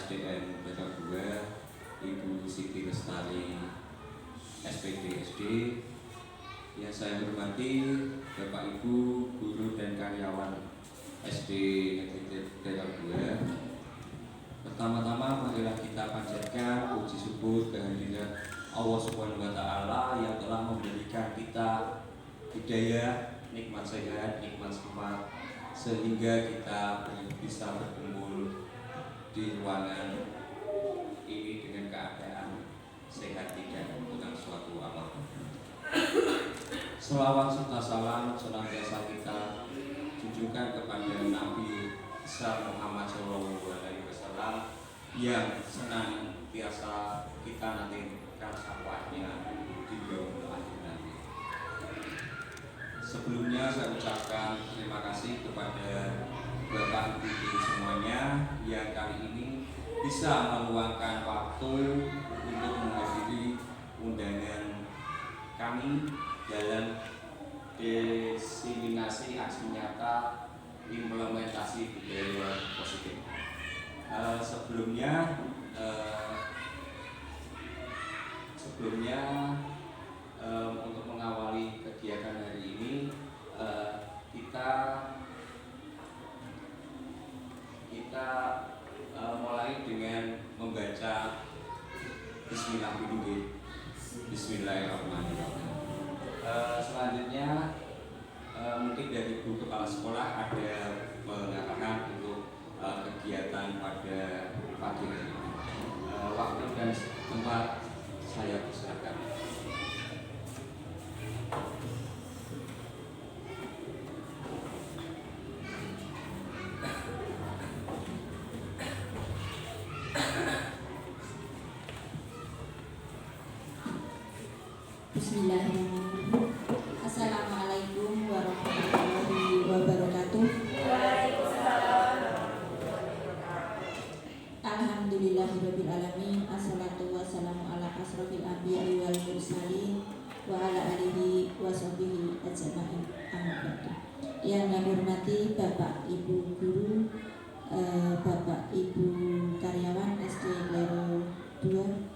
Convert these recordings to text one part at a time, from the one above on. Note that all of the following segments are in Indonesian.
SDN Perak 2, Ibu Siti Lestari, SPD SD. Yang saya hormati Bapak Ibu, guru dan karyawan SD Negeri Perak 2. Pertama-tama marilah kita panjatkan puji syukur kehadirat Allah Subhanahu wa Ta'ala yang telah memberikan kita hidayah, nikmat sehat, nikmat selamat, sehingga kita bisa berkumpul di ruangan ini dengan keadaan sehat, tidak menggunakan suatu amal. Selawat serta salam senantiasa kita tunjukkan kepada Nabi besar Muhammad SAW yang senantiasa kita nantikan syafaatnya di yaumul akhir nanti. Sebelumnya saya ucapkan terima kasih kepada Bapak Ibu semuanya yang kali ini bisa meluangkan waktu untuk menghadiri undangan kami dalam diseminasi aksi nyata implementasi budaya positif. Sebelumnya untuk mengawali kegiatan hari ini kita mulai dengan membaca Bismillahirrahmanirrahim. Selanjutnya mungkin dari Ibu Kepala Sekolah ada mengatakan untuk kegiatan pada pagi hari ini. Waktu dan tempat saya persilakan. Bismillahirrahmanirrahim. Assalamualaikum warahmatullahi wabarakatuh. Alhamdulillahirabbil alamin. Assalatu wassalamu ala asrofil anbiya'i wal mursalin wa ala alihi wa sahbihi ajma'in. Amma ba'du. Yang kami hormati Bapak Ibu guru, Bapak Ibu karyawan SD level 2.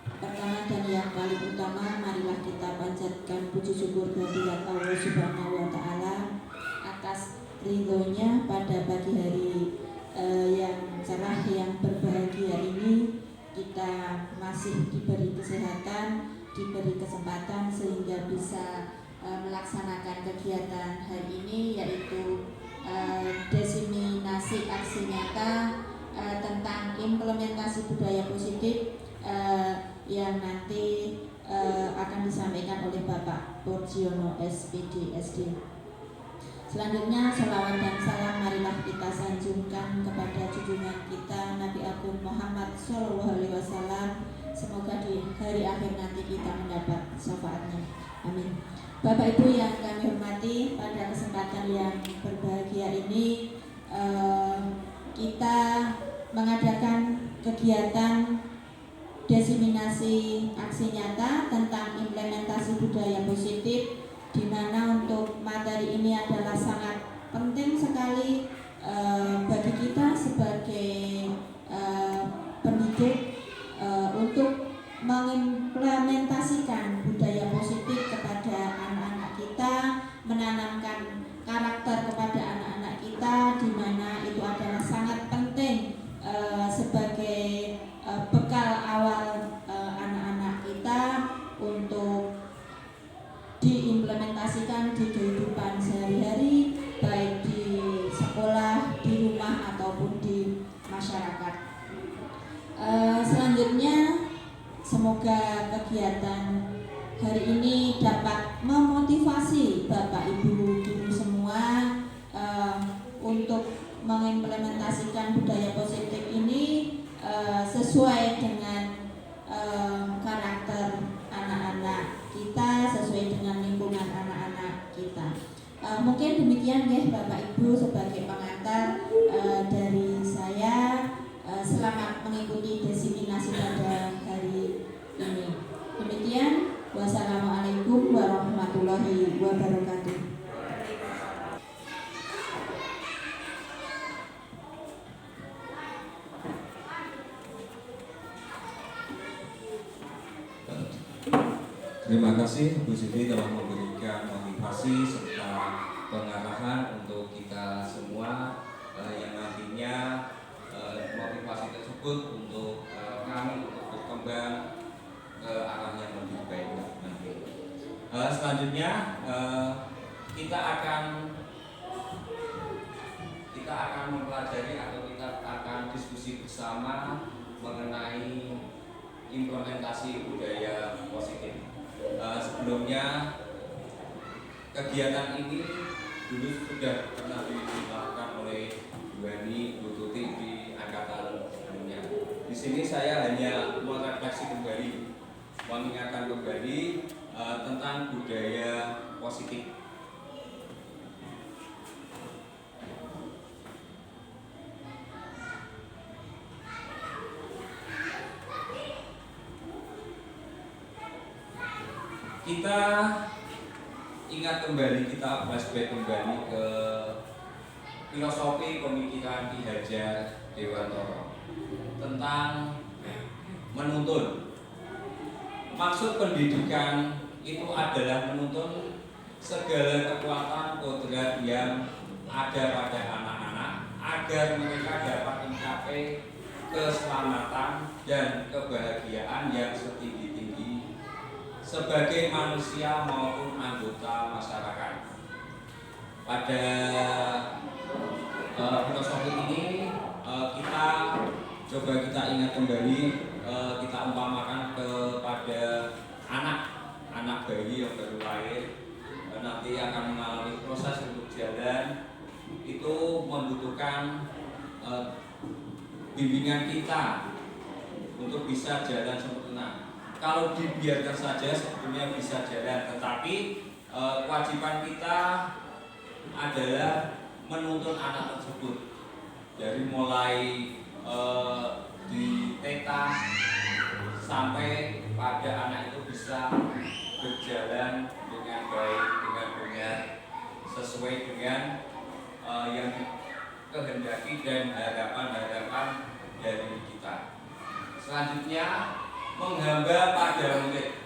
Pertama dan yang paling utama, marilah kita panjatkan puji syukur kehadirat Allah Subhanahu wa Ta'ala atas ridhonya pada pagi hari yang cerah, yang berbahagia ini. Kita masih diberi kesehatan, diberi kesempatan sehingga bisa melaksanakan kegiatan hari ini, yaitu diseminasi aksi nyata tentang implementasi budaya positif yang nanti akan disampaikan oleh Bapak Borjiono SPD SD. Selanjutnya salawat dan salam marilah kita sanjungkan kepada junjungan kita Nabi Agung Muhammad SAW. Semoga di hari akhir nanti kita mendapat syafaatnya. Amin. Bapak Ibu yang kami hormati, pada kesempatan yang berbahagia ini kita mengadakan kegiatan diseminasi aksi nyata tentang implementasi budaya positif, di mana untuk materi ini adalah sangat penting sekali bagi kita sebagai pendidik untuk mengimplementasikan budaya positif kepada anak-anak kita, menanamkan karakter kepada anak-anak kita, di mana itu adalah sangat penting sebagai bekal awal anak-anak kita untuk diimplementasikan di kehidupan sehari-hari, baik di sekolah, di rumah ataupun di masyarakat. Selanjutnya, semoga kegiatan hari ini dapat memotivasi Bapak Ibu guru semua untuk mengimplementasikan budaya positif ini sesuai dengan karakter anak-anak kita, sesuai dengan lingkungan anak-anak kita. Mungkin demikian ya Bapak Ibu sebagai pengantar dari saya. Selamat mengikuti diseminasi pada hari ini. Demikian, wassalamualaikum warahmatullahi wabarakatuh. kasih Bu Siti telah memberikan motivasi serta pengarahan untuk kita semua yang nantinya motivasi tersebut untuk kami untuk berkembang ke arah yang lebih baik nanti. Selanjutnya kita akan mempelajari atau kita akan diskusi bersama mengenai implementasi budaya positif. Sebelumnya kegiatan ini dulu sudah pernah dilakukan oleh Bu Hani, Bu Tuti di angkatan sebelumnya. Di sini saya hanya merefleksi kembali, mengingatkan kembali tentang budaya positif. Kita ingat kembali, kita flashback kembali ke filosofi pemikiran Ki Hajar Dewantara tentang menuntun. Maksud pendidikan itu adalah menuntun segala kekuatan kodrat yang ada pada anak-anak agar mereka dapat mencapai keselamatan dan kebahagiaan yang setinggi-tinggi sebagai manusia maupun anggota masyarakat. Pada filosofi ini kita coba kita ingat kembali, kita umpamakan kepada anak bayi yang baru lahir, nanti akan mengalami proses untuk jalan. Itu membutuhkan bimbingan kita untuk bisa jalan sempurna. Kalau dibiarkan saja sebetulnya bisa jalan, tetapi kewajiban kita adalah menuntun anak tersebut dari mulai di TK sampai pada anak itu bisa berjalan dengan baik, dengan benar, sesuai dengan yang kehendaki dan harapan-harapan dari kita. Selanjutnya, menghamba pada murid.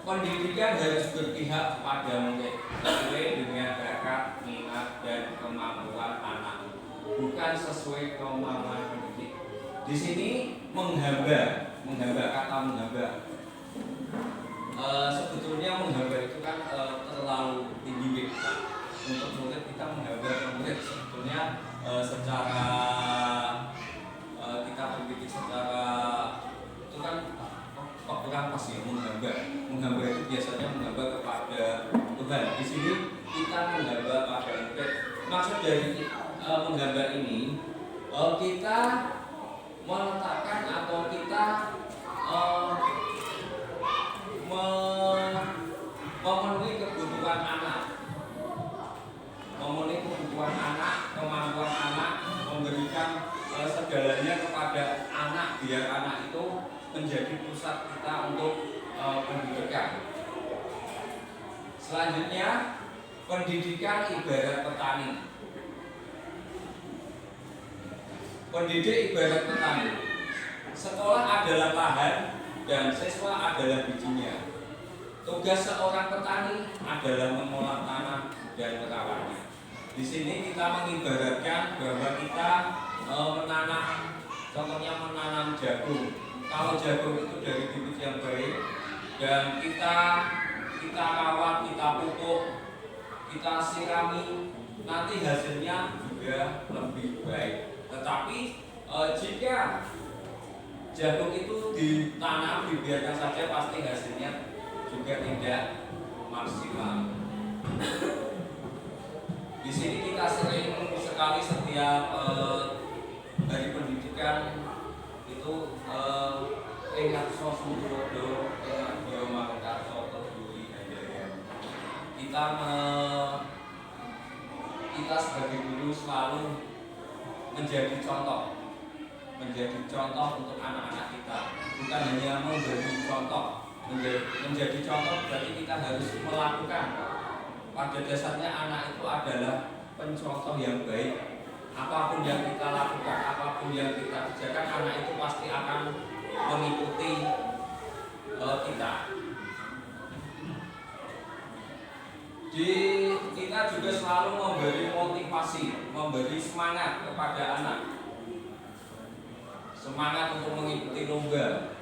Pendidikan harus berpihak kepada murid sesuai dengan bakat, minat, dan kemampuan anak, bukan sesuai kemampuan pendidik. Di sini menghamba kata menghamba. Sebetulnya menghamba itu kan terlalu tinggi kita. Untuk murid kita menghamba ke murid sebetulnya secara kita berpikir secara itu kan kok kurang pas ya menghamba itu biasanya menghamba kepada Tuhan. Di sini kita menghamba pada murid. Maksud dari menghamba ini kita meletakkan atau kita memenuhi kebutuhan anak, kemampuan anak, memberikan segalanya kepada anak biar anak itu menjadi pusat kita untuk pendidikan. Selanjutnya, pendidikan ibarat petani. Pendidik ibarat petani. Sekolah adalah lahan dan siswa adalah bijinya. Tugas seorang petani adalah mengolah tanah dan merawatnya. Di sini kita mengibaratkan bahwa kita menanam, contohnya menanam jagung. Kalau jagung itu dari bibit yang baik dan kita rawat, kita pupuk, kita sirami, nanti hasilnya juga lebih baik. Tetapi jika jagung itu ditanam, dibiarkan saja, pasti hasilnya juga tidak maksimal. Di sini kita sering sekali setiap hari pendidikan itu ingat Sosmudodo, ingat Biomarga Karso, Terduri, Handaya. Kita sebagai guru selalu menjadi contoh untuk anak-anak kita. Bukan hanya memberi contoh, menjadi contoh berarti kita harus melakukan. Pada dasarnya anak itu adalah pencontoh yang baik. Apapun yang kita lakukan, apapun yang kita kerjakan, anak itu pasti akan mengikuti kita. Di kita juga selalu memberi motivasi, memberi semangat kepada anak. Semangat untuk mengikuti lomba,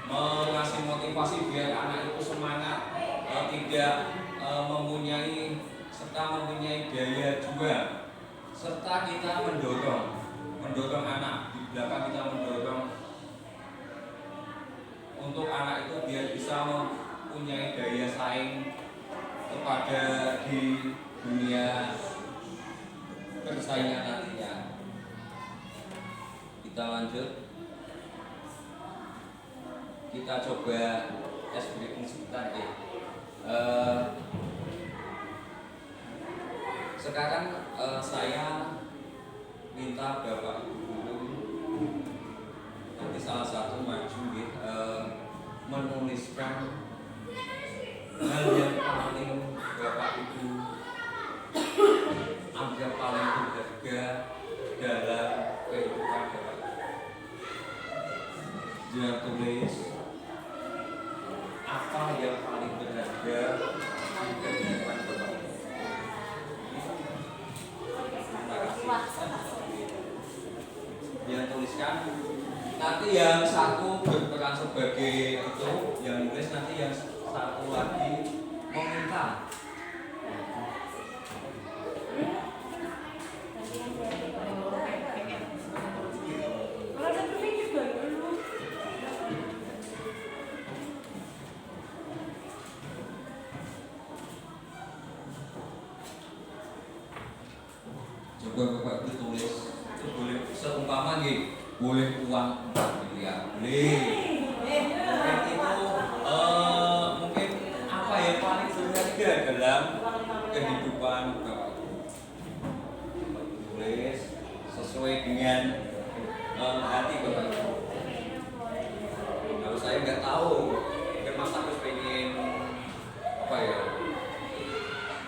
mengasih motivasi biar anak itu semangat, tidak mempunyai daya juang, serta kita mendorong anak di belakang, kita mendorong untuk anak itu biar bisa mempunyai daya saing kepada di dunia persaingan nantinya. Kita lanjut, kita coba tes breathing sebentar deh. Sekarang saya minta Bapak Ibu guru nanti salah satu maju menuliskan hal yang paling Bapak Ibu anggap paling berharga dalam kehidupan Bapak Ibu. Jangan tulis apa yang paling berharga di kehidupan Bapak Ibu. Dia tuliskan, nanti yang satu berperan sebagai itu yang nulis, nanti yang satu lagi meminta. Coba Bapak itu tulis, itu boleh seumpama nih, boleh uang 4 miliar, boleh. Mungkin itu mungkin apa yang paling berharga dalam kehidupan Bapak Ibu. Tulis sesuai dengan hati Bapak Ibu. Kalau saya nggak tahu, mungkin Mas Agus pengen apa ya?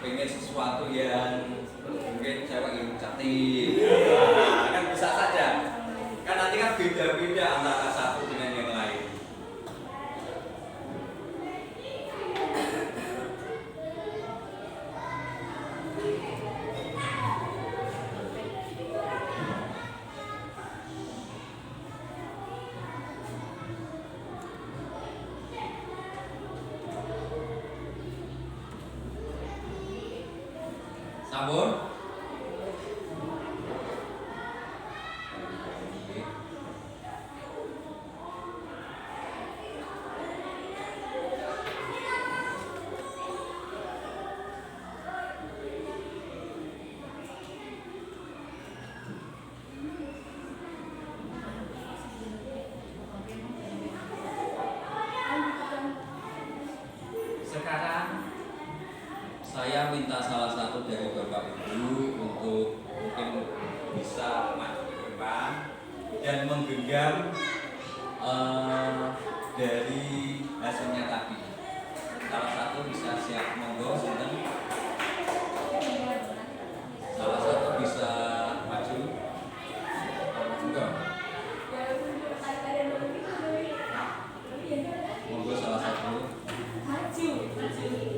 Pengen sesuatu yang mungkin cewek yang cantik, kan bisa saja. Kan nanti kan beda-beda antara satu dengan yang lain. Sampun? Sekarang saya minta salah satu dari Bapak Ibu untuk mungkin bisa maju ke depan dan menggenggam dari hasilnya tadi. Salah satu bisa siap, monggo sinten. Salah satu bisa maju. Monggo. Monggo salah satu.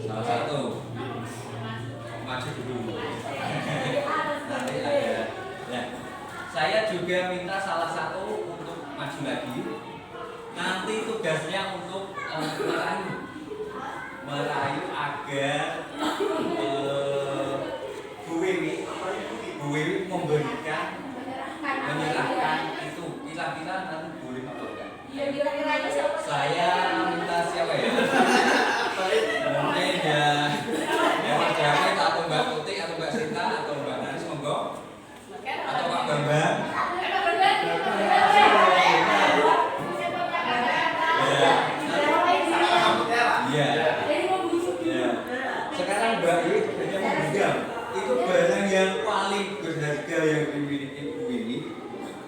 Salah satu maju dulu. Nanti ada. Nah, saya juga minta salah satu untuk maju lagi. Nanti tugasnya untuk merayu agar Bu Wiwi menyerahkan itu. Kira-kira nanti boleh atau enggak? Saya minta siapa ya? Mungkin ya Mas Jamin atau Mbak Tuti atau Mbak Sinta atau Mbak Naris, monggo. Atau Pak Bambang. Iya. Sekarang Mbak Iwi hanya menggenggam. Itu barang yang paling berharga yang dimiliki Bu ini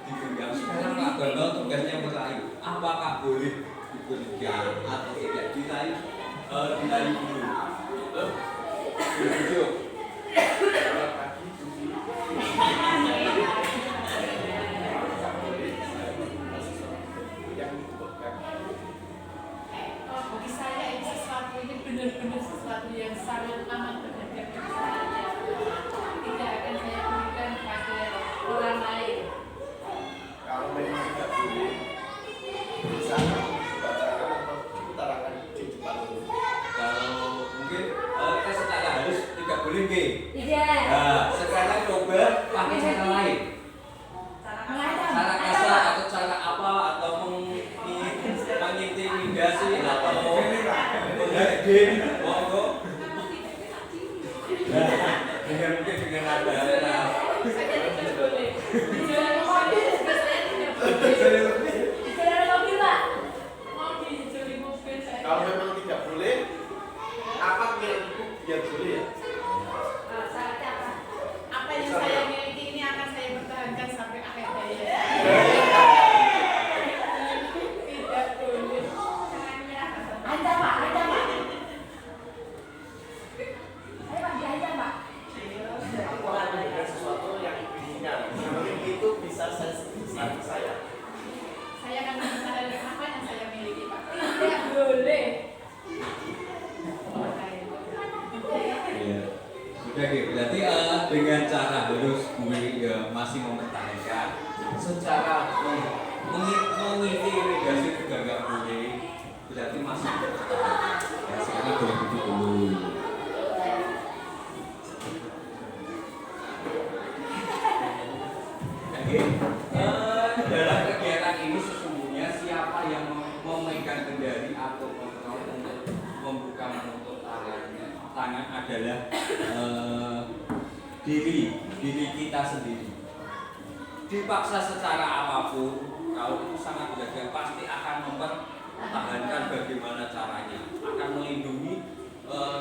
digenggam. Sekarang Pak Bambang tugasnya meraih. Apakah boleh digenggam atau tidak diraih? Diraih dulu. Duduk. Bagi saya ini benar-benar sesuatu yang sangat amat Boleh nggih? Iya. Nah, sekarang coba pakai cara lain. Cara kasar atau cara apa atau mengintimidasi atau menggede, monggo. Dengan mungkin dengan ada. Kalau memang tidak boleh, apa yang itu biar boleh ya? Apa yang saya miliki ini akan saya pertahankan sampai akhir hayat. Tidak boleh. Ada Pak. Aku akan memberikan sesuatu yang diinginkan. Mungkin itu bisa saya. Saya akan mempertahankan apa yang saya miliki, Pak. Tidak boleh. Iya. Sudah gitu. Berarti dengan cara harus gue masih mempertahankan secara mengintimidasi juga nggak boleh. Berarti masih mempertahankan. Ya, sekarang boleh duduk dulu. Oke. Dalam kegiatan ini sesungguhnya siapa yang memegang kendali atau kontrol untuk membuka menutup tangan adalah diri kita sendiri. Dipaksa secara apapun, kalau itu sangat berharga pasti akan mempertahankan bagaimana caranya, akan melindungi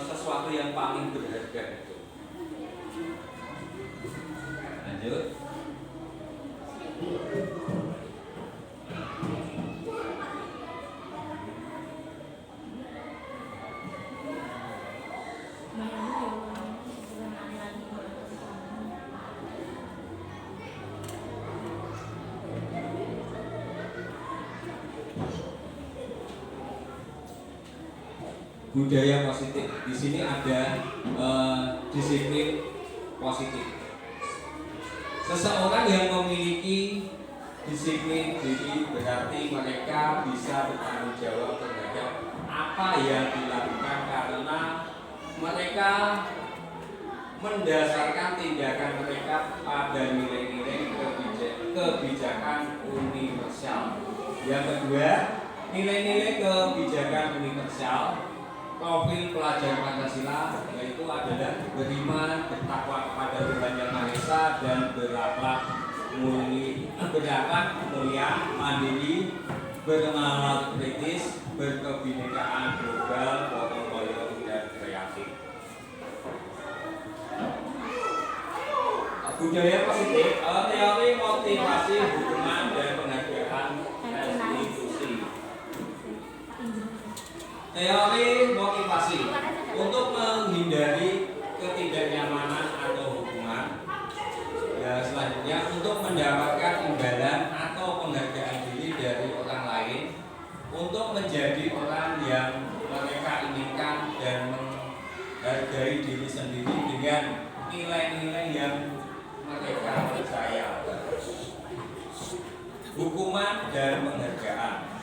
sesuatu yang paling berharga itu. Lanjut. Budaya positif. Di sini ada disiplin positif. Seseorang yang memiliki disiplin diri berarti mereka bisa bertanggung jawab terhadap apa yang dilakukan karena mereka mendasarkan tindakan mereka pada nilai-nilai kebijakan universal. Yang kedua, nilai-nilai kebijakan universal profil pelajar Pancasila yaitu adalah beriman, bertakwa kepada Tuhan Yang Maha Esa dan berakhlak mulia, mandiri, bernalar kritis, berkebinekaan global, gotong royong dan kreatif. Budaya positif, teori motivasi hubungan dan penghargaan institusi. Teori motivasi untuk menghindari ketidaknyamanan atau hubungan. Ya, selanjutnya untuk mendapatkan imbalan atau penghargaan diri dari orang lain, untuk menjadi orang yang mereka inginkan dan menghargai diri sendiri dengan nilai-nilai yang mereka percaya. Hukuman dan penghargaan.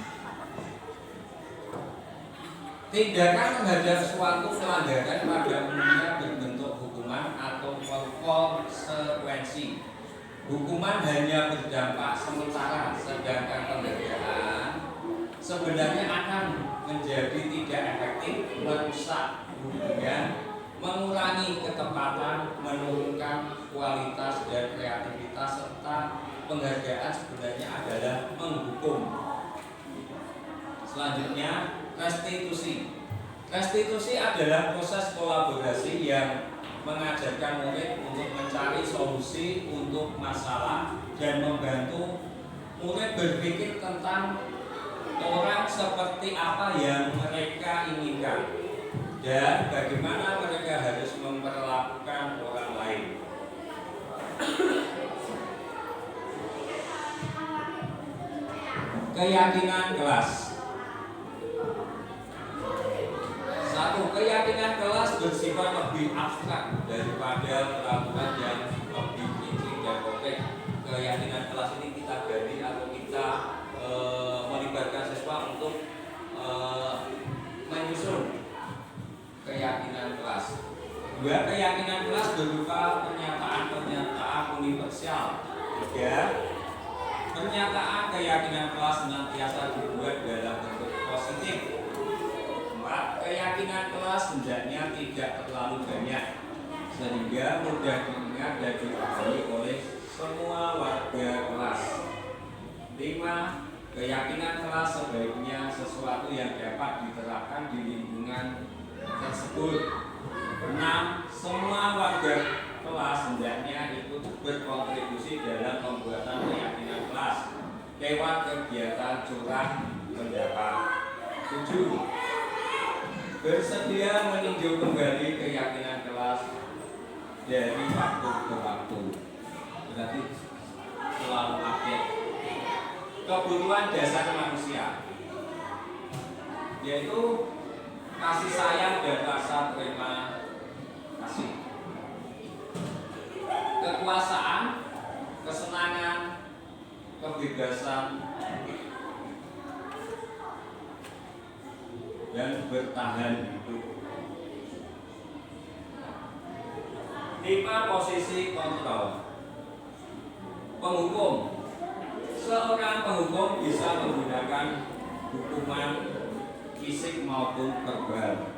Tindakan terhadap suatu pelanggaran pada umumnya berbentuk hukuman atau konsekuensi. Hukuman hanya berdampak sementara, sedangkan penghargaan sebenarnya akan menjadi tidak efektif, merusak hubungan, mengurangi ketepatan, menurunkan kualitas dan kreativitas, serta penghargaan sebenarnya adalah menghukum. Selanjutnya, restitusi. Restitusi adalah proses kolaborasi yang mengajarkan murid untuk mencari solusi untuk masalah dan membantu murid berpikir tentang orang seperti apa yang mereka inginkan dan bagaimana mereka harus memperlakukan orang lain. Keyakinan kelas. Satu, keyakinan kelas bersifat lebih abstrak daripada peraturan yang lebih rinci dan konkret. Keyakinan kelas ini kita gali atau kita melibatkan siswa untuk menyusun keyakinan kelas. Dua, keyakinan kelas berupa pernyataan-pernyataan universal. Tiga, pernyataan keyakinan kelas senantiasa dibuat dalam bentuk positif. Empat, keyakinan kelas hendaknya tidak terlalu banyak sehingga mudah diingat dan dipahami oleh semua warga kelas. Lima, keyakinan kelas sebaiknya sesuatu yang dapat diterapkan di lingkungan tersebut. 6. Semua warga kelas hendaknya ikut berkontribusi dalam pembuatan keyakinan kelas lewat kegiatan curah pendapat. 7. Bersedia meninjau kembali keyakinan kelas dari waktu ke waktu. Berarti selalu update. Kebutuhan dasar manusia, yaitu kasih sayang dan rasa terima kasih, kekuasaan, kesenangan, kebebasan, dan bertahan hidup. 5. Posisi kontrol. Penghukum. Seorang penghukum bisa menggunakan hukuman fisik maupun verbal.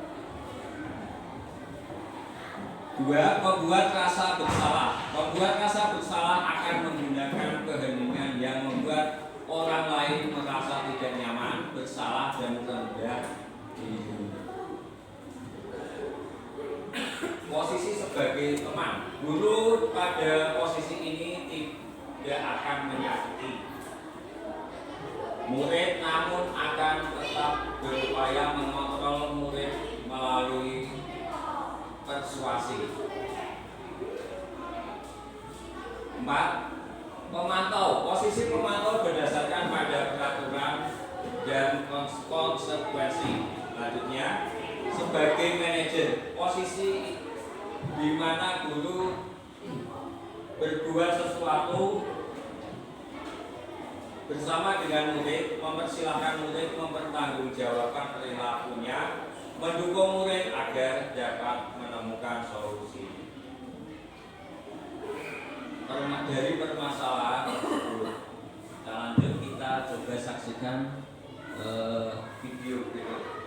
2. Membuat rasa bersalah. Membuat rasa bersalah akan menggunakan keheningan yang membuat orang lain merasa tidak nyaman, bersalah, dan rendah diri. Posisi sebagai teman. Guru pada posisi ini tidak akan menyakiti murid, namun akan tetap berupaya mengontrol murid melalui persuasi. 4. Pemantau. Posisi pemantau berdasarkan pada peraturan dan konsekuensi. Selanjutnya, sebagai manajer, posisi di mana guru berbuat sesuatu bersama dengan murid, mempersilahkan murid mempertanggungjawabkan perilakunya, mendukung murid agar dapat menemukan solusi dari permasalahan tersebut. Kita lanjut, kita coba saksikan video berikut.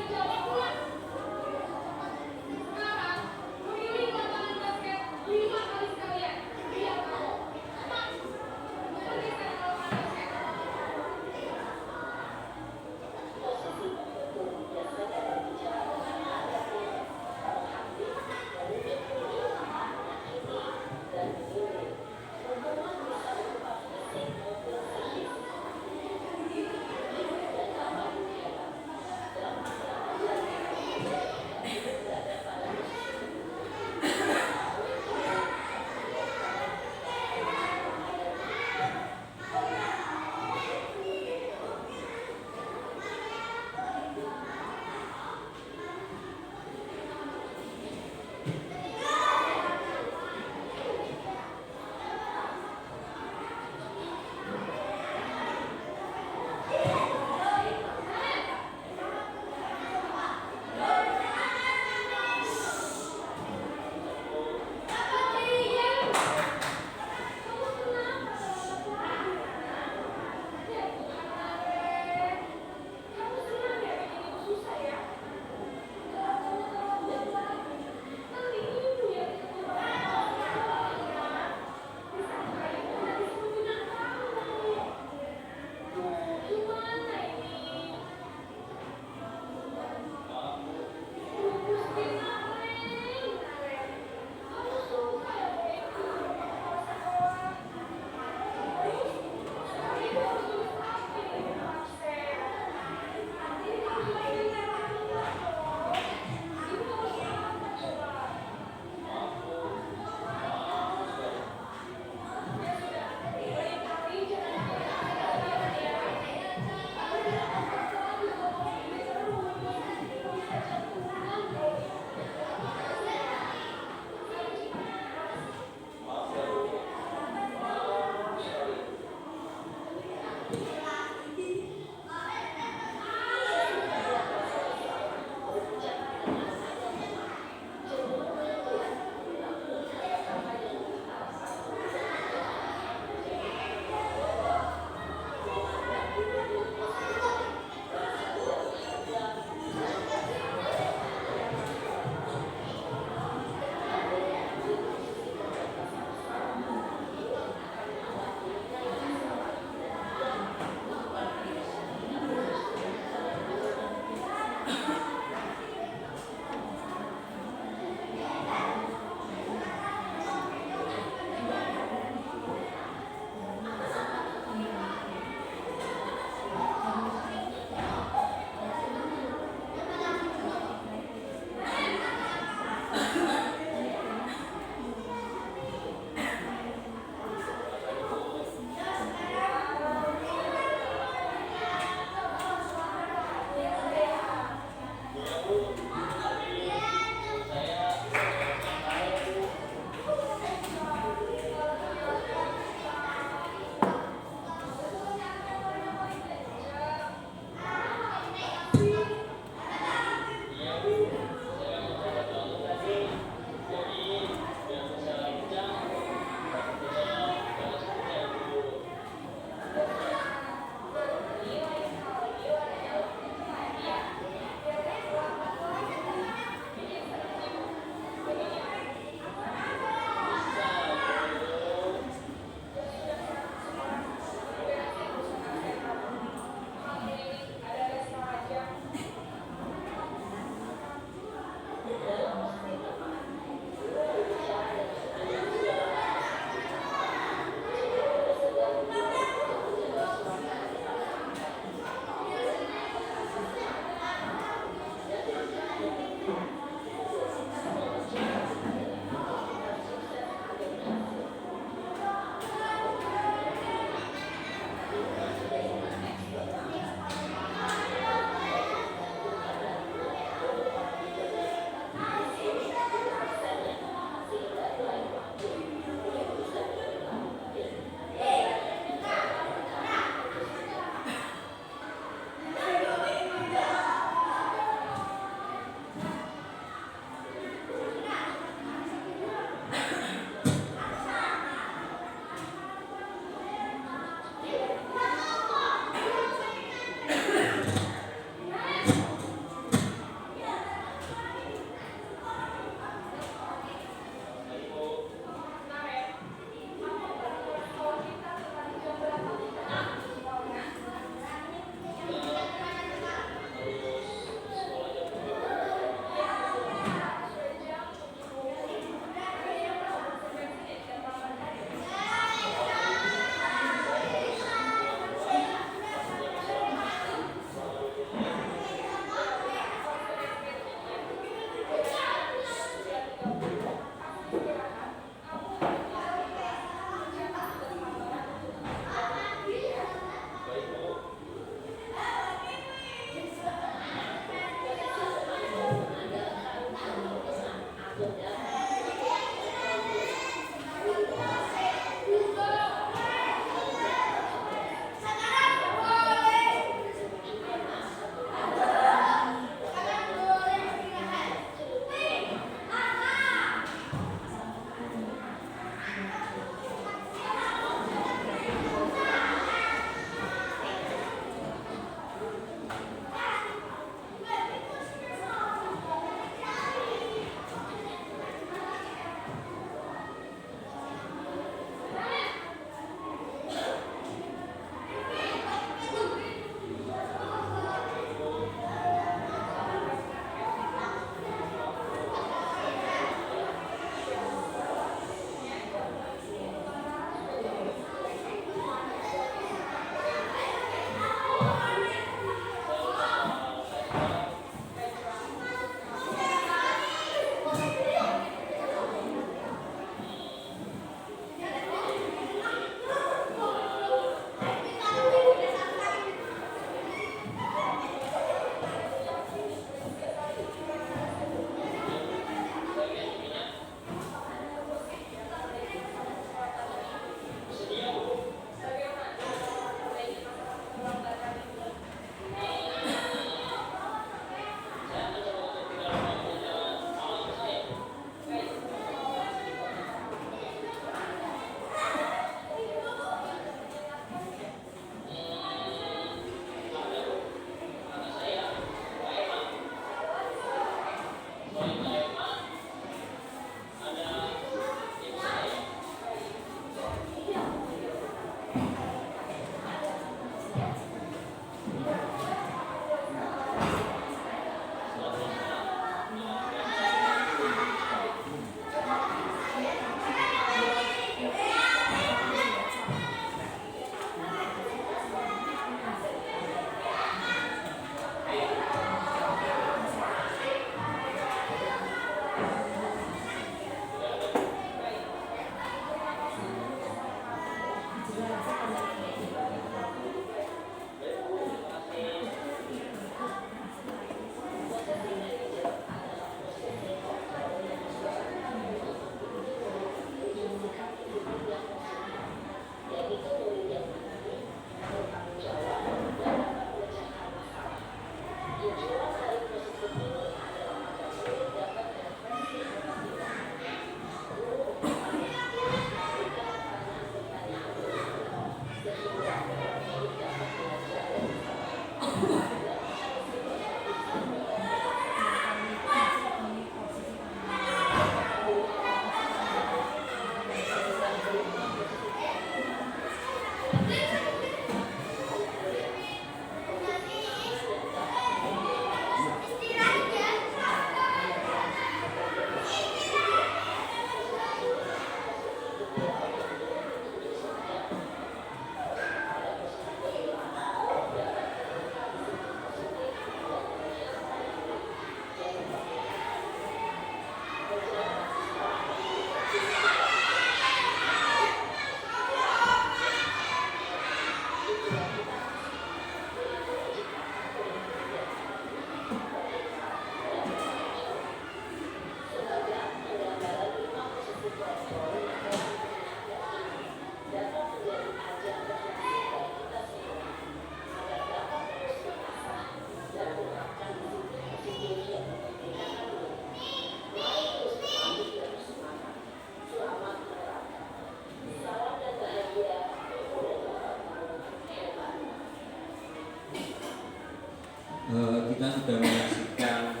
Kita sudah menyaksikan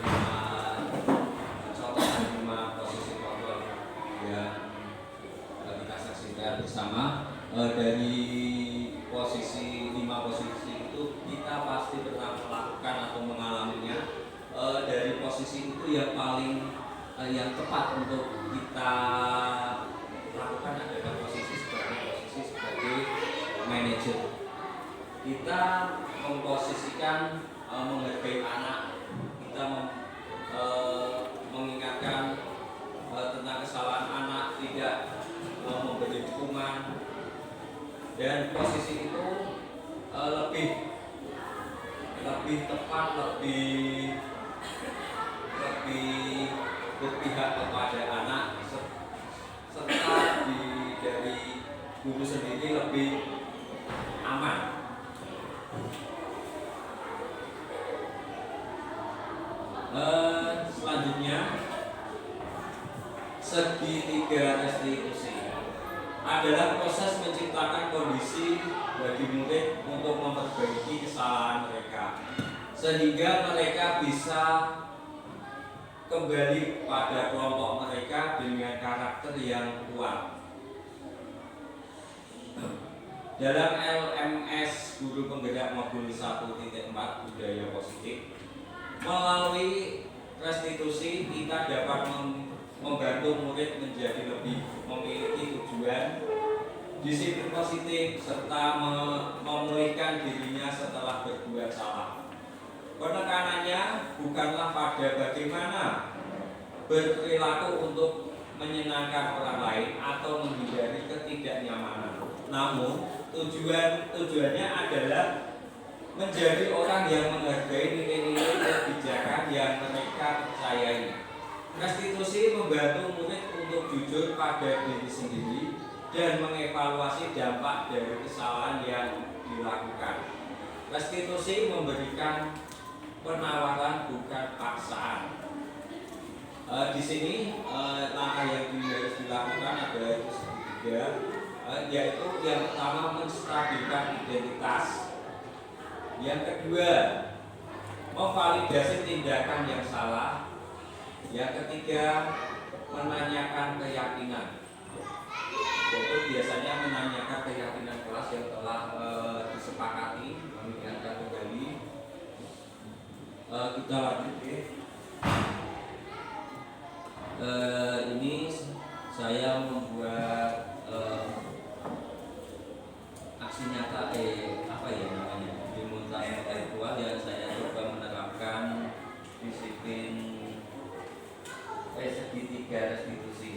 contohan 5 posisi kontrol yang kita saksikan bersama. Dari posisi 5 posisi itu kita pasti pernah melakukan atau mengalaminya. Dari posisi itu yang paling yang tepat untuk kita lakukan adalah posisi sebagai manajer. Kita memposisikan menghargai anak, kita mengingatkan tentang kesalahan anak, tidak memberi hukuman, dan posisi itu lebih tepat, lebih berpihak kepada anak, serta dari guru sendiri lebih aman. Selanjutnya, segitiga restitusi adalah proses menciptakan kondisi bagi murid untuk memperbaiki kesalahan mereka, sehingga mereka bisa kembali pada kelompok mereka dengan karakter yang kuat. Dalam LMS Guru Penggerak Modul 1.4 Budaya Positif, melalui restitusi kita dapat membantu murid menjadi lebih memiliki tujuan, disiplin positif, serta memulihkan dirinya setelah berbuat salah. Penekanannya bukanlah pada bagaimana berperilaku untuk menyenangkan orang lain atau menghindari ketidaknyamanan, namun tujuannya adalah menjadi orang yang menghargai nilai-nilai kebijakan yang mereka percayai. Restitusi membantu murid untuk jujur pada diri sendiri dan mengevaluasi dampak dari kesalahan yang dilakukan. Restitusi memberikan penawaran bukan paksaan. Di sini langkah yang harus dilakukan adalah itu segitiga, yaitu yang pertama menstabilkan identitas. Yang kedua, memvalidasi tindakan yang salah. Yang ketiga, menanyakan keyakinan. Yaitu biasanya menanyakan keyakinan kelas yang telah disepakati, mengingatkan kembali. Kita lanjut ya. Ini saya membuat aksi nyata apa ya namanya, dimulai intelektual yang saya coba menerapkan disiplin segitiga restitusi.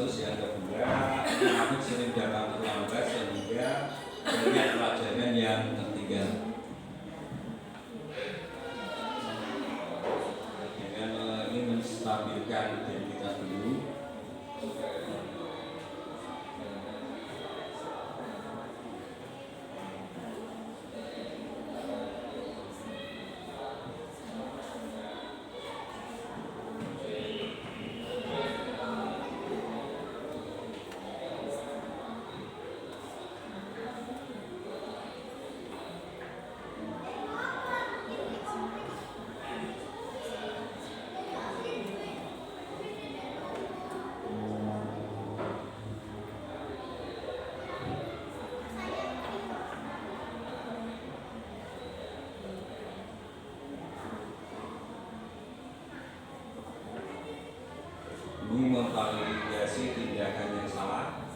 Terus yang kedua, anak sering datang terlambat sehingga banyak pelajaran yang tertinggal. Dengan ingin menstabilkan identitas dulu. Ini memvalidasi tindakan yang salah.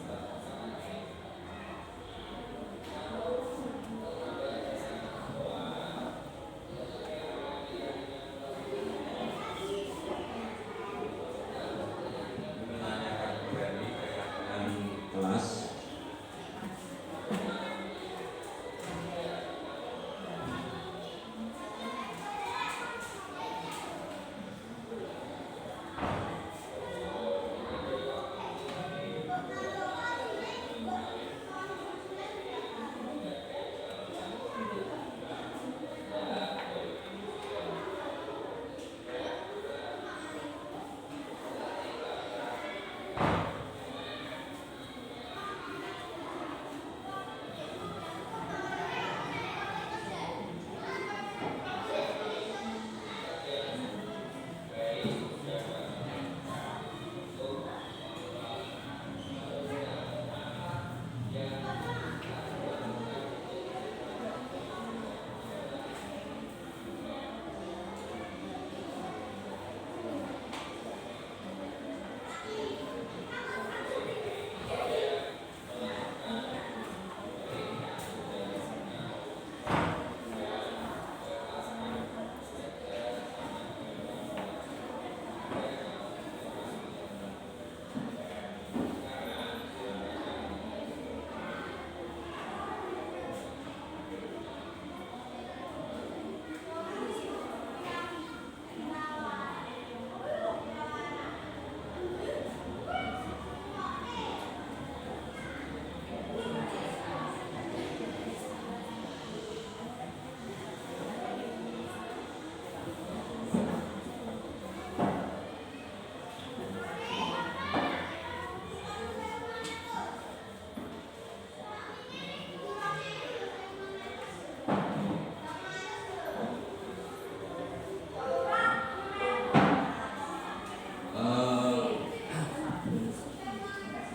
Menanyakan kembali keyakinan kelas.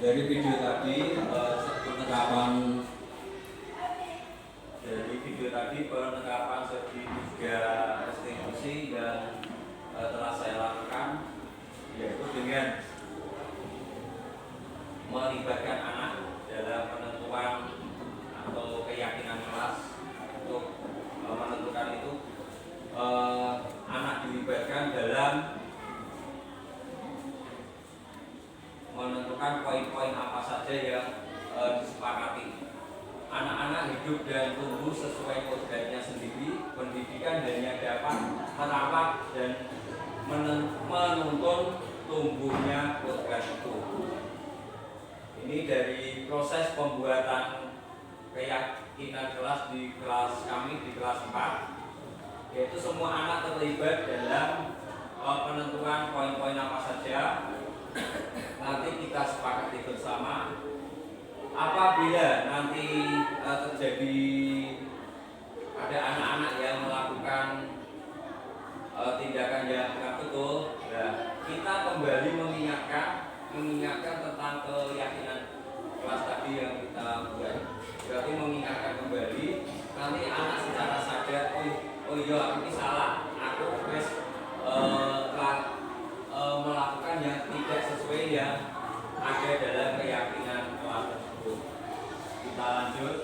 Dari video tadi penerapan segitiga restitusi yang telah saya lakukan, yaitu dengan melibatkan anak dalam penentuan atau keyakinan kelas. Untuk menentukan itu, anak dilibatkan dalam menentukan poin-poin apa saja yang disepakati. Anak-anak hidup dan tumbuh sesuai kodratnya sendiri. Pendidikan hanya dapat merawat dan menuntun tumbuhnya kodrat itu. Ini dari proses pembuatan keyakinan kelas di kelas kami di kelas 4, yaitu semua anak terlibat dalam penentuan poin-poin apa saja. Nanti kita sepakati bersama. Apabila nanti terjadi ada anak-anak yang melakukan tindakan yang tidak betul, nah, kita kembali mengingatkan tentang keyakinan kelas tadi yang kita buat. Berarti mengingatkan kembali, nanti anak secara sadar, oh iya ini salah, aku harus melakukan yang tidak sesuai yang ada dalam keyakinan kelas tersebut. Kita lanjut.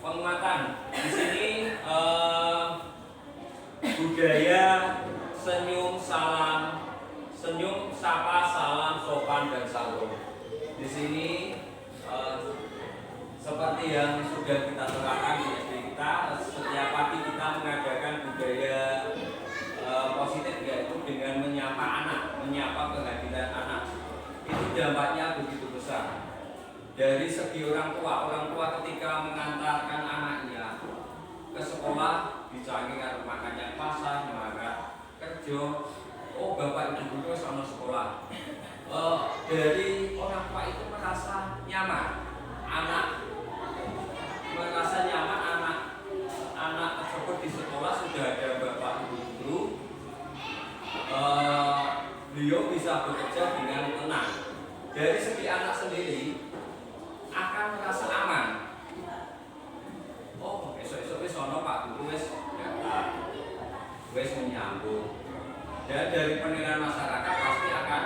Penguatan di sini budaya senyum salam, senyum sapa di sini seperti yang sudah kita terangkan di SD kita, setiap pagi kita mengadakan budaya positif, yaitu dengan menyapa anak, menyapa kehadiran anak. Itu dampaknya begitu besar. Dari segi orang tua ketika mengantarkan anaknya ke sekolah, dicangi karo makannya pasar, makan kerja, oh bapak ibu guru sama sekolah. Dari orang tua itu merasa nyaman, anak tersebut di sekolah sudah ada bapak ibu guru, beliau bisa bekerja dengan tenang. Dari segi anak sendiri akan merasa aman. Oh, esok-esok wis ono Pak Guru wis datang, wis menyambut. Dan dari penilaian masyarakat pasti akan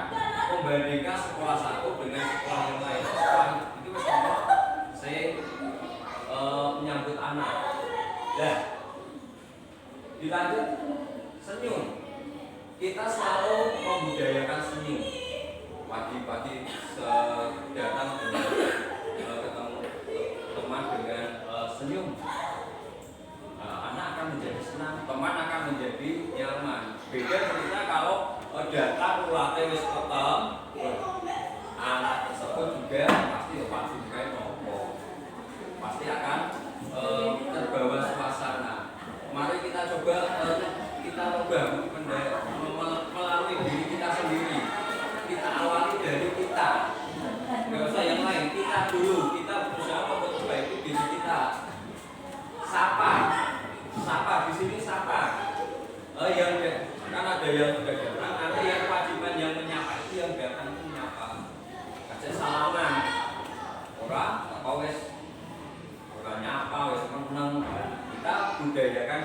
membandingkan sekolah satu dengan sekolah yang lain. Sekolah itu wis ono saya menyambut anak. Nah, dilanjut senyum. Kita selalu membudayakan senyum. Pagi-pagi datang ketemu teman dengan senyum, anak akan menjadi senang, teman akan menjadi nyaman. Beda cerita kalau datang ulatnya wis ketemu, anak tersebut juga pasti juga nopo, pasti akan terbawa suasana. Mari kita coba melalui diri kita sendiri. Kita awali dari kita, nggak usah yang lain. Kita dulu, kita berusaha memperbaiki diri kita. Sapa di sini sapa. Kan ada yang sudah datang, ada yang kewajiban yang menyapa, itu yang datang itu menyapa. Kasih salaman, orang apa wes, orang nyapa wes meneng. Kita budayakan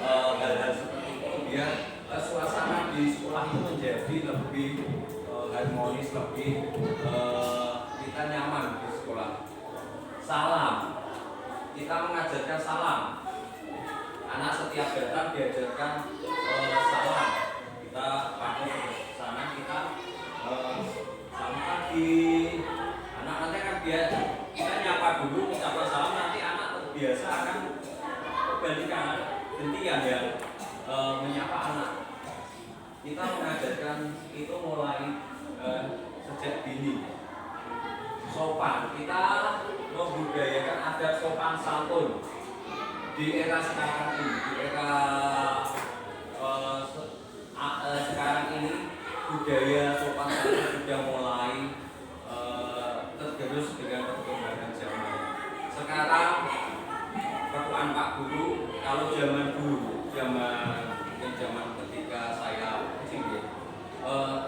hal-hal seperti itu biar suasana di sekolah itu menjadi lebih harmonis, lebih kita nyaman di sekolah. Salam, kita mengajarkan salam. Anak setiap datang diajarkan salam. Kita pakai sana kita selamat pagi. Anak nanti kan biasa kita nyapa dulu, ucapkan salam, nanti anak terbiasa akan kebalikan, gantian ya menyapa anak. Kita mengajarkan itu mulai sejak dini. Sopan, kita membudayakan adat sopan santun di era sekarang ini. Di era sekarang ini budaya sopan santun sudah mulai tergerus dengan perkembangan zaman. Sekarang perluan Pak Guru, kalau zaman dulu, zaman ketika saya kecil ya,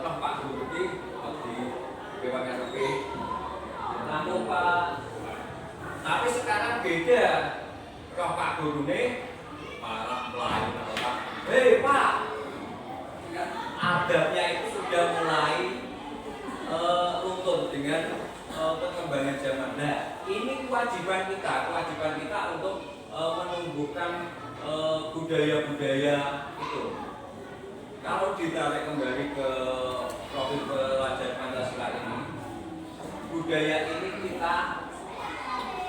Pak Guru ini di BWRP, namun Pak, tapi sekarang beda. Roh Pak Guru ini malah melayu Pak. Hei Pak, adabnya itu sudah mulai luntur dengan perkembangan zaman. Nah, ini kewajiban kita untuk menumbuhkan budaya-budaya itu. Kalau ditarik kembali ke profil pelajar Pancasila ini, budaya ini kita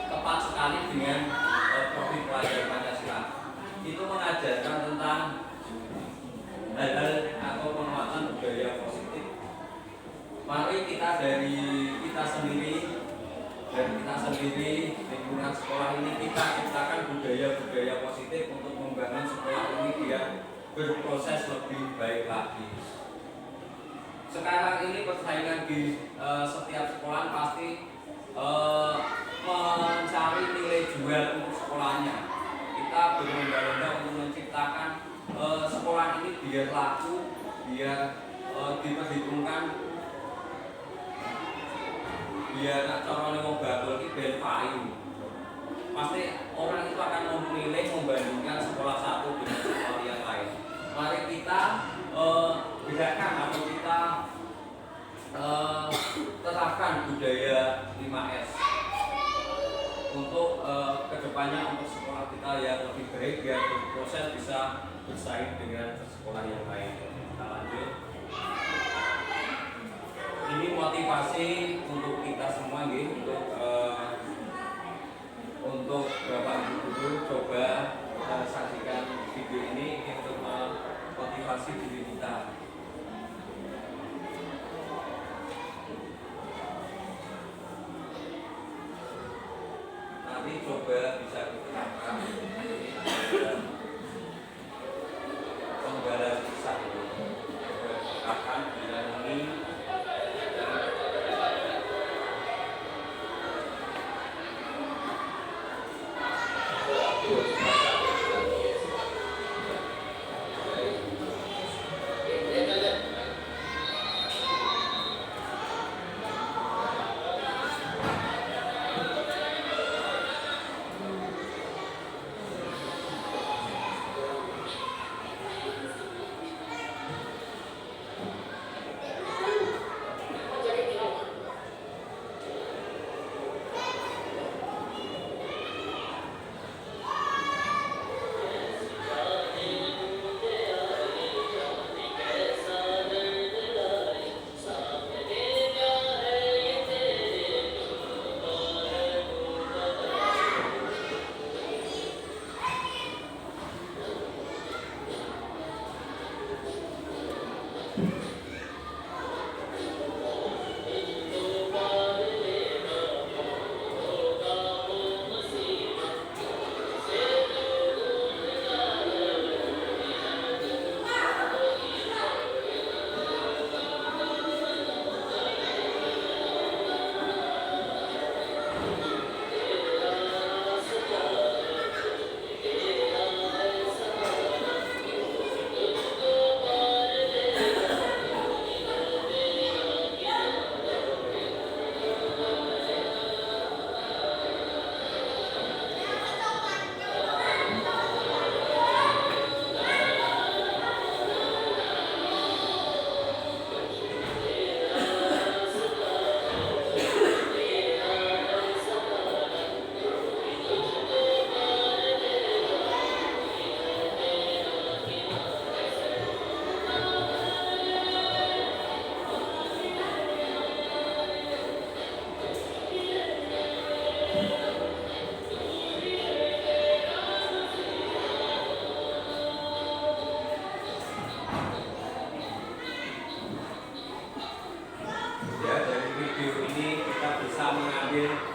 tepat sekali dengan profil pelajar Pancasila. Itu mengajarkan tentang hal-hal atau penguatan budaya positif. Mari kita dari kita sendiri, lingkungan sekolah ini kita ciptakan budaya-budaya positif untuk membangun sekolah ini biar berproses lebih baik lagi. Sekarang ini persaingan di setiap sekolah pasti mencari nilai jual untuk sekolahnya. Kita berlomba-lomba untuk menciptakan sekolah ini biar laku, biar diperhitungkan, biar caranya mau bakul ini ben payu. Pasti orang itu akan memilih membandingkan sekolah satu dengan sekolah yang lain. Mari kita bedakan atau kita terapkan budaya 5S untuk kedepannya untuk sekolah kita yang lebih baik biar proses bisa bersaing dengan sekolah yang lain. Kita lanjut. Ini motivasi untuk nanti coba bisa diterapkan. Penggala susah itu akan dilalui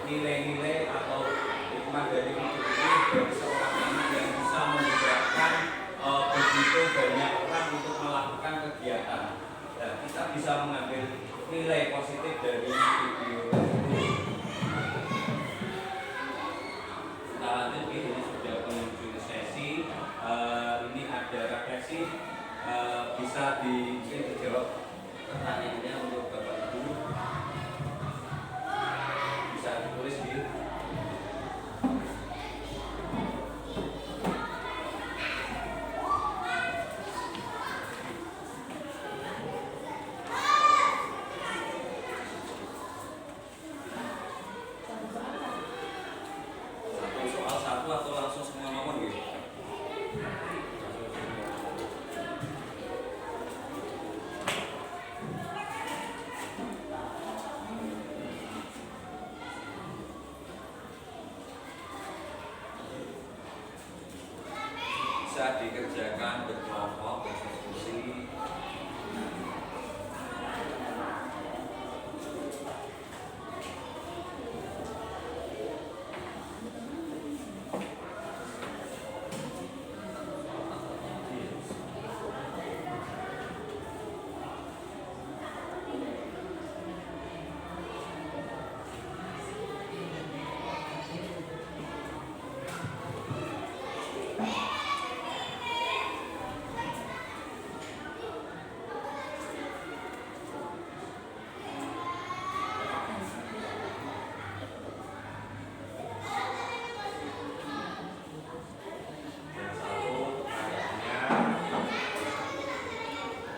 nilai-nilai atau hikmah dari hidup ini dari seorang anak yang bisa menggerakkan begitu banyak orang untuk melakukan kegiatan. Dan kita bisa mengambil nilai positif dari video ini. Kita lanjut, ini sudah penghujung sesi. Ini ada refleksi, bisa dijawab pertanyaannya untuk Bapak Ibu. Bisa ditulis di soal satu atau langsung semua nomor gitu. Bisa dikerjakan berkelompok, berdiskusi.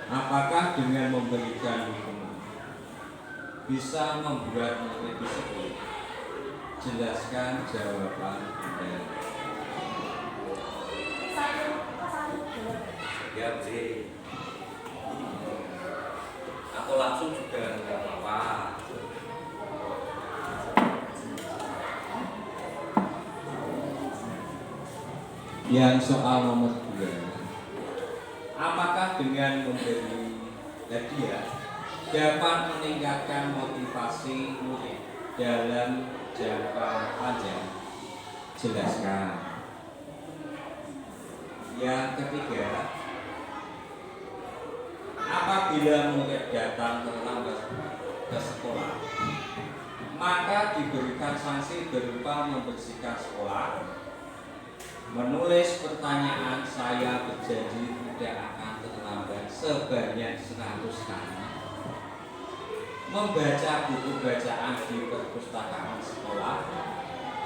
Apakah dengan memberikan hukuman bisa membuat murid tersebut? Jelaskan jawaban Anda. Ya, B. Atau langsung juga nggak apa-apa. Yang soal nomor 2. Apakah dengan memberi hadiah dapat meningkatkan motivasi murid dalam jangka panjang? jelaskan. Yang ketiga, apabila murid datang terlambat ke sekolah, maka diberikan sanksi berupa membersihkan sekolah, menulis pertanyaan saya berjanji tidak akan terlambat sebanyak 100 kali, membaca buku bacaan di perpustakaan sekolah.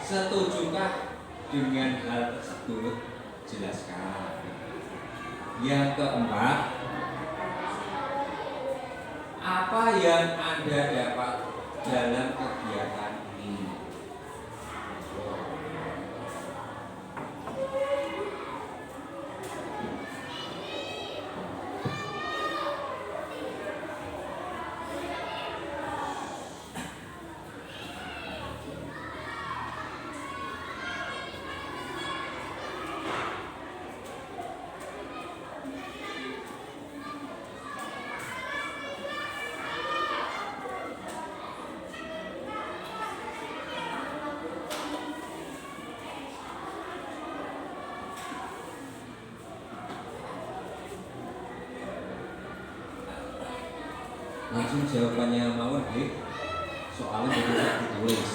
Setujukah dengan hal tersebut? Jelaskan. Yang keempat, apa yang Anda dapat dalam kegiatan ini? Langsung jawabannya mawon nggih. Soalnya bisa ditulis.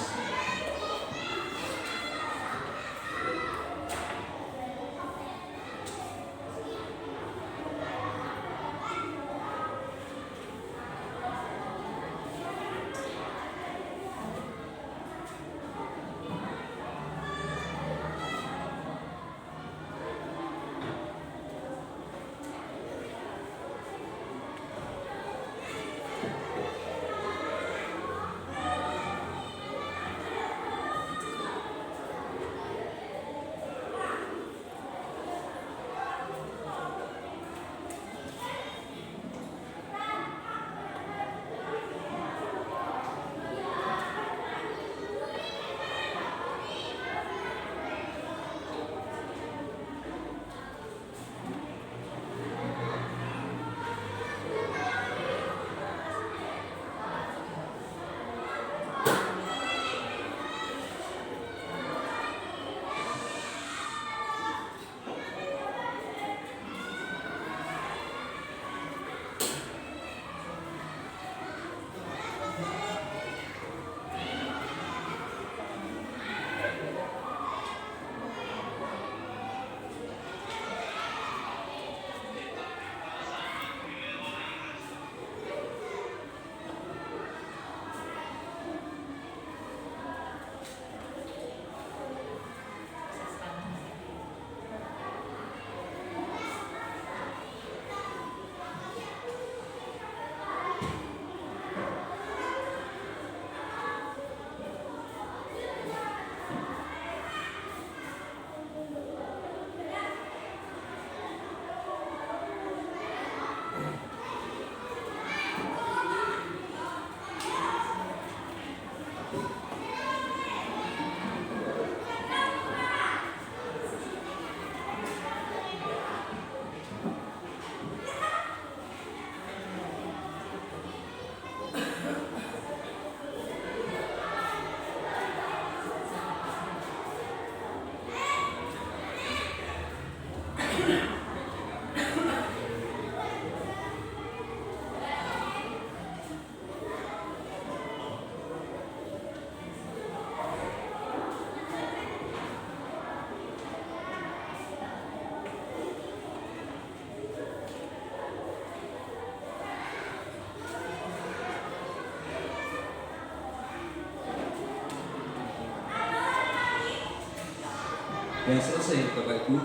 Ya selesai Bapak Ibu.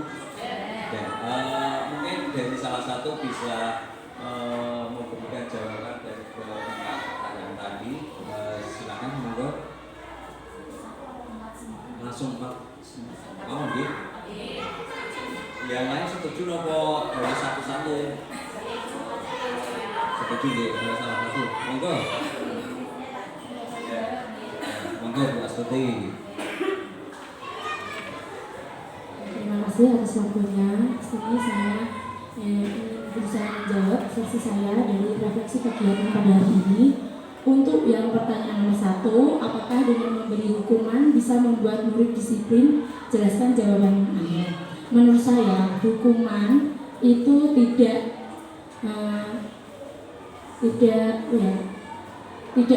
Dan mungkin dari salah satu bisa memberikan jawaban dari pertanyaan tadi. Silakan monggo. Langsung Pak. Mau nggih? Yang lain setuju nopo dari satu-satu? Setuju nggih, dari salah satu. Monggo. Monggo Bu Astuti. Terima kasih atas waktunya. Sini saya ingin berusaha menjawab sesi saya dari refleksi kegiatan pada hari ini. Untuk yang pertanyaan nomor 1, apakah dengan memberi hukuman bisa membuat murid disiplin? Jelaskan jawaban Anda. Menurut saya, hukuman itu tidak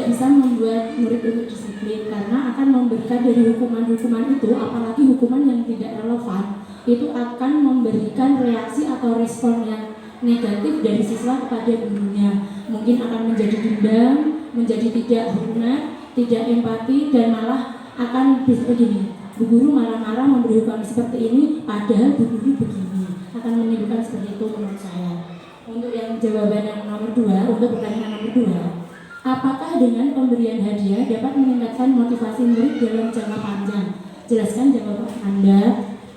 bisa membuat murid untuk disiplin, karena akan memberikan dari hukuman-hukuman itu, apalagi hukuman yang tidak relevan, itu akan memberikan reaksi atau respon yang negatif dari siswa kepada gurunya. Mungkin akan menjadi dendam, menjadi tidak hormat, tidak empati, dan malah akan begini, bu guru marah-marah memberi hukuman seperti ini, padahal bu guru begini, akan menimbulkan seperti itu menurut saya. Untuk yang jawaban yang nomor 2, untuk pertanyaan nomor 2, apakah dengan pemberian hadiah dapat meningkatkan motivasi murid dalam jangka panjang? Jelaskan jawaban Anda.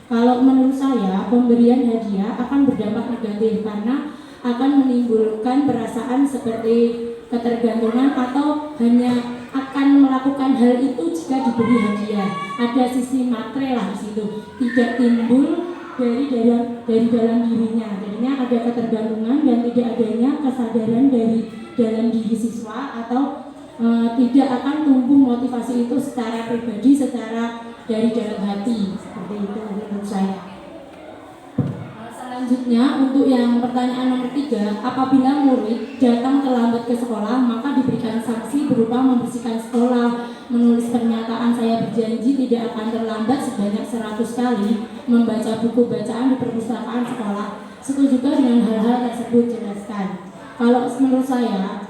Kalau menurut saya, pemberian hadiah akan berdampak negatif karena akan menimbulkan perasaan seperti ketergantungan atau hanya akan melakukan hal itu jika diberi hadiah. Ada sisi matre lah di situ, tidak timbul dari dalam dirinya. Jadinya ada ketergantungan dan tidak adanya kesadaran dari dalam diri siswa, atau tidak akan tumbuh motivasi itu secara pribadi, secara dari dalam hati. Seperti itu menurut saya. Selanjutnya, untuk yang pertanyaan nomor 3, apabila murid datang terlambat ke sekolah, maka diberikan sanksi berupa membersihkan sekolah, menulis pernyataan saya berjanji tidak akan terlambat sebanyak 100 kali, membaca buku bacaan di perpustakaan sekolah. Setujukah dengan hal-hal tersebut? Jelaskan. Kalau menurut saya,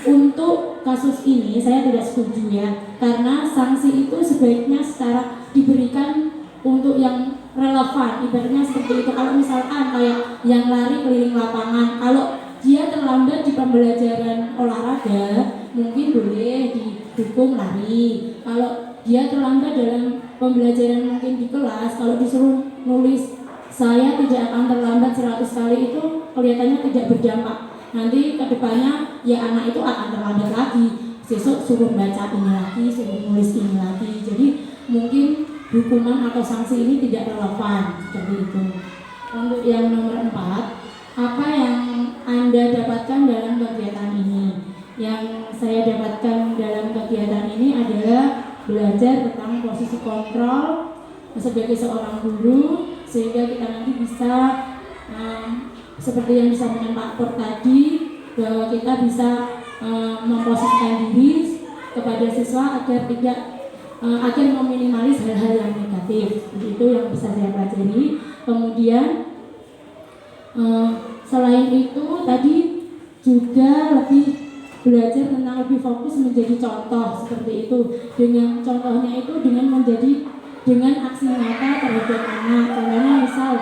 untuk kasus ini saya tidak setuju ya, karena sanksi itu sebaiknya secara diberikan untuk yang relevan. Ibaratnya seperti itu, kalau misalkan kayak yang lari keliling lapangan, kalau dia terlambat di pembelajaran olahraga mungkin boleh dihukum lari. Kalau dia terlambat dalam pembelajaran mungkin di kelas, kalau disuruh nulis saya tidak akan terlambat 100 kali, itu kelihatannya tidak berdampak. Nanti kedepannya ya anak itu akan terlambat lagi, besok suruh baca ini lagi, suruh nulis ini lagi. Jadi mungkin hukuman atau sanksi ini tidak relevan seperti itu. Untuk yang nomor 4, apa yang Anda dapatkan dalam kegiatan ini? Yang saya dapatkan dalam kegiatan ini adalah belajar tentang posisi kontrol sebagai seorang guru, sehingga kita nanti bisa seperti yang disampaikan Pak Pur tadi, bahwa kita bisa memposisikan diri kepada siswa agar meminimalis hal-hal yang negatif. Itu yang bisa saya pelajari. Kemudian selain itu tadi juga lebih belajar tentang lebih fokus menjadi contoh seperti itu. Dengan contohnya itu dengan aksi nyata terhadap anak. Contohnya misal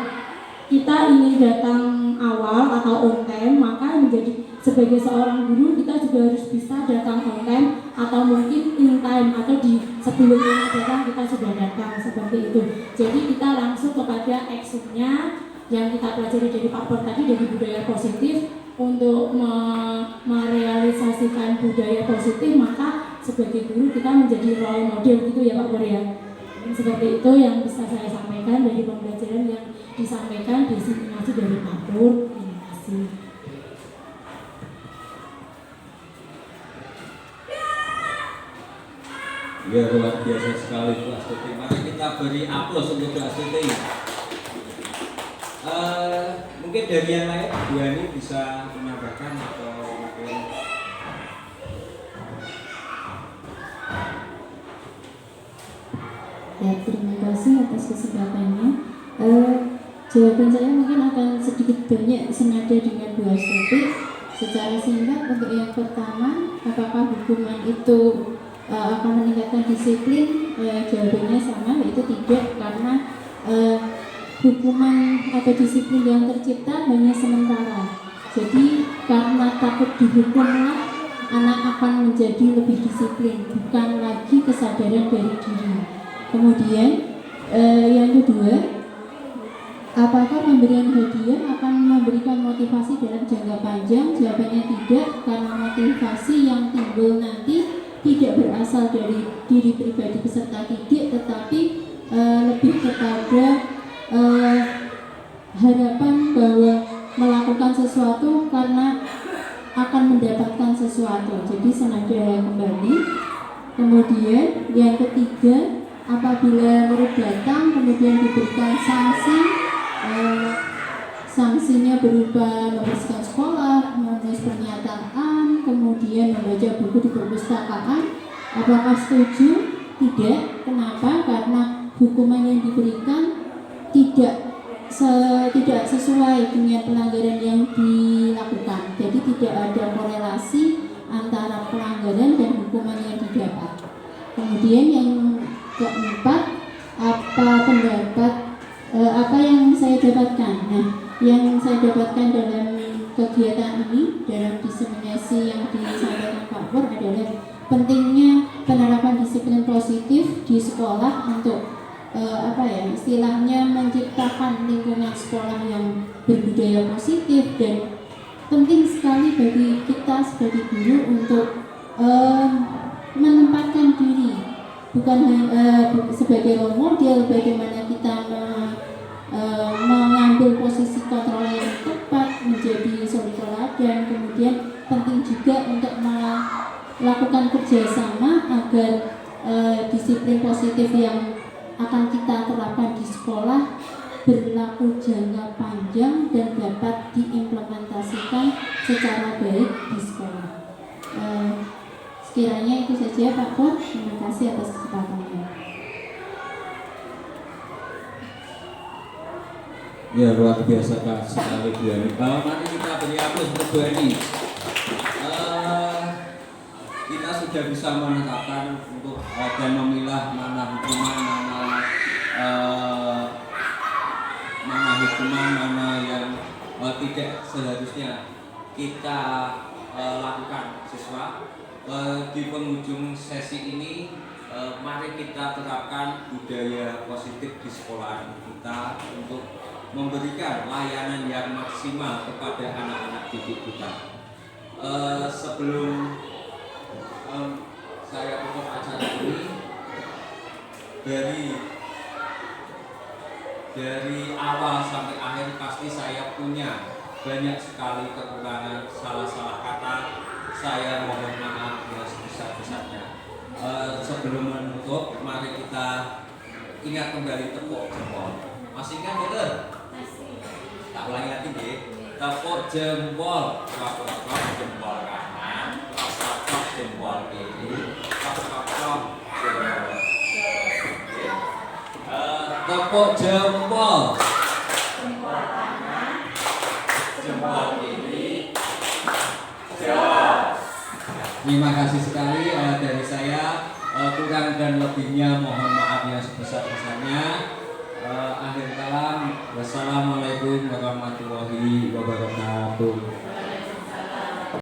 kita ingin datang awal atau on time, maka menjadi sebagai seorang guru kita juga harus bisa datang on time, atau mungkin in time, atau di sebelum anak datang kita sudah datang, seperti itu. Jadi kita langsung kepada actionnya yang kita pelajari dari Pak Pur tadi, dari budaya positif. Untuk merealisasikan budaya positif, maka sebagai guru kita menjadi role model gitu ya Pak Pur ya. Seperti itu yang bisa saya sampaikan dari pembelajaran yang disampaikan, disimulasi dari Pak Pur. Terima kasih. Ya, luar biasa sekali Bu Astuti. Mari kita beri aplaus untuk Bu Astuti. Mungkin dari yang lain, Bu Ani bisa menambahkan atau mungkin ya, terima kasih atas kesempatannya. Jawaban saya mungkin akan sedikit banyak senada dengan Bu Astuti. Secara singkat, untuk yang pertama, apakah hukuman itu akan meningkatkan disiplin? Jawabannya sama, yaitu tidak, karena hukuman atau disiplin yang tercipta hanya sementara. Jadi karena takut dihukumlah anak akan menjadi lebih disiplin, bukan lagi kesadaran dari diri. Kemudian yang kedua, apakah pemberian hadiah akan memberikan motivasi dalam jangka panjang? Jawabannya tidak, karena motivasi yang timbul nanti tidak berasal dari diri pribadi peserta didik, tetapi lebih kepada harapan bahwa melakukan sesuatu karena akan mendapatkan sesuatu. Jadi senada kembali. Kemudian yang ketiga, apabila murid datang kemudian diberikan sanksi, sanksinya berupa membersihkan sekolah, menulis pernyataan, kemudian membaca buku di perpustakaan. Apakah setuju? Tidak. Kenapa? Karena hukuman yang diberikan tidak sesuai dengan pelanggaran yang dilakukan. Jadi tidak ada korelasi antara pelanggaran dan hukuman yang didapat. Kemudian yang keempat, apa yang saya dapatkan? Nah, yang saya dapatkan dalam kegiatan ini, dalam diseminasi yang disampaikan Pak Pur adalah pentingnya penerapan disiplin positif di sekolah untuk istilahnya menciptakan lingkungan sekolah yang berbudaya positif, dan penting sekali bagi kita sebagai guru untuk menempatkan diri bukan sebagai role model, bagaimana kita mengambil posisi kontrol yang tepat, menjadi suri teladan. Kemudian penting juga untuk melakukan kerjasama agar disiplin positif yang akan kita terapkan di sekolah berlaku jangka panjang dan dapat diimplementasikan secara baik di sekolah. Sekiranya itu saja Pak Pur, terima kasih atas kesempatannya. Ya, luar biasa sekali Bu Eni. Mari kita beri aplaus untuk Bu Eni. Kita sudah bisa menetapkan untuk dan memilah mana hukuman, mana yang tidak seharusnya kita lakukan siswa. Di penghujung sesi ini, mari kita terapkan budaya positif di sekolah kita untuk memberikan layanan yang maksimal kepada anak-anak didik kita. Sebelum saya tutup acara ini, dari awal sampai akhir pasti saya punya banyak sekali kekurangan, salah-salah kata. Saya mohon maaf ya sebesar-besarnya. Sebelum menutup, mari kita ingat kembali tepuk jempol. Masih ingat betul? Masih. Tak ulangi lagi deh. Tepuk jempol, tepuk jempol kanan, tepuk jempol kiri, tepuk jempol. Tepuk jempol. Jempol kanan, Jempol kiri. Terima kasih sekali dari saya. Kurang dan lebihnya mohon maaf yang sebesar-besarnya. Akhir kalam, wassalamualaikum warahmatullahi wabarakatuh.